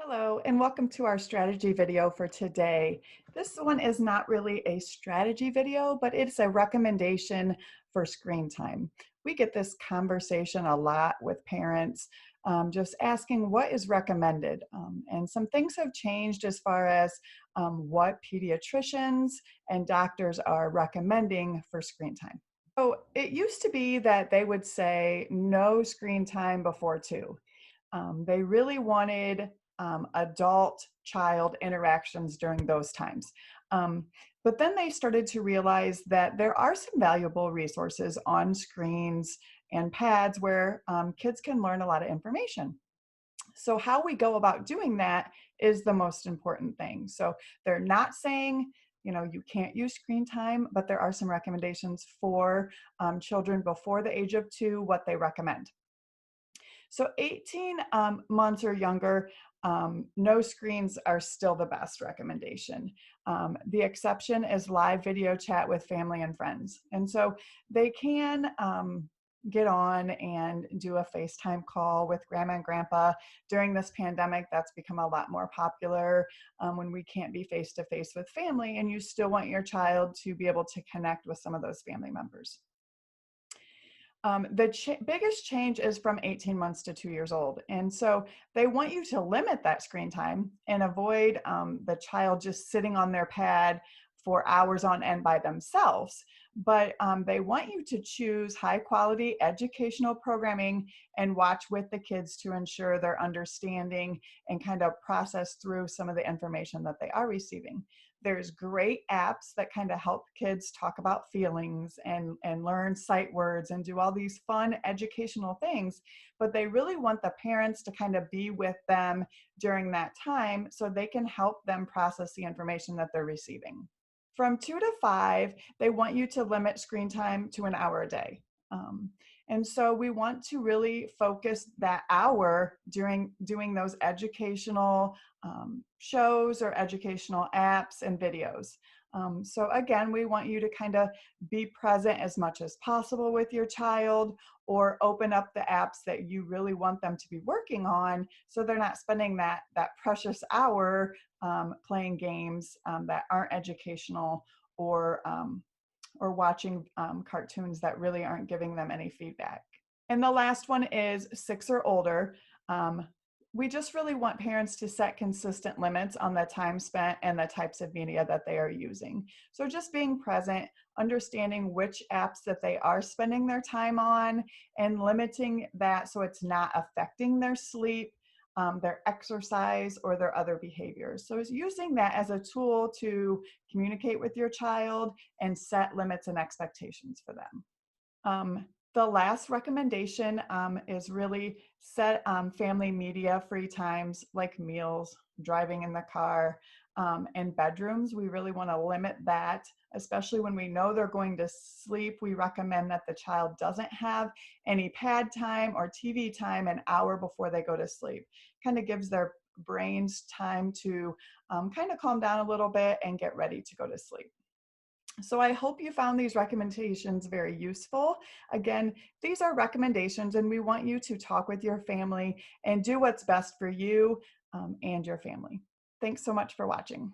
Hello, and welcome to our strategy video for today. This one is not really a strategy video, but it's a recommendation for screen time. We get this conversation a lot with parents, just asking what is recommended. And some things have changed as far as what pediatricians and doctors are recommending for screen time. So it used to be that they would say no screen time before 2. They really wanted adult child interactions during those times. Um, but then they started to realize that there are some valuable resources on screens and pads where kids can learn a lot of information. So, how we go about doing that is the most important thing. So, they're not saying, you can't use screen time, but there are some recommendations for children before the age of 2, what they recommend. So 18 months or younger, no screens are still the best recommendation. The exception is live video chat with family and friends. And so they can get on and do a FaceTime call with grandma and grandpa. During this pandemic, that's become a lot more popular when we can't be face to face with family, and you still want your child to be able to connect with some of those family members. The biggest change is from 18 months to 2 years old. And so they want you to limit that screen time and avoid the child just sitting on their pad for hours on end by themselves. But they want you to choose high quality educational programming and watch with the kids to ensure they're understanding and kind of process through some of the information that they are receiving. There's great apps that kind of help kids talk about feelings and learn sight words and do all these fun educational things, but they really want the parents to kind of be with them during that time so they can help them process the information that they're receiving. From 2 to 5, they want you to limit screen time to an hour a day. Um, and so we want to really focus that hour during doing those educational shows or educational apps and videos. So again, we want you to kind of be present as much as possible with your child, or open up the apps that you really want them to be working on so they're not spending that precious hour playing games that aren't educational, or watching cartoons that really aren't giving them any feedback. And the last one is 6 or older. Um, we just really want parents to set consistent limits on the time spent and the types of media that they are using. So just being present, understanding which apps that they are spending their time on, and limiting that so it's not affecting their sleep, their exercise, or their other behaviors. So it's using that as a tool to communicate with your child and set limits and expectations for them. The last recommendation is really set family media free times like meals, driving in the car, and bedrooms. We really want to limit that, especially when we know they're going to sleep. We recommend that the child doesn't have any pad time or TV time an hour before they go to sleep. Kind of gives their brains time to kind of calm down a little bit and get ready to go to sleep. So I hope you found these recommendations very useful. Again, these are recommendations, and we want you to talk with your family and do what's best for you and your family. Thanks so much for watching.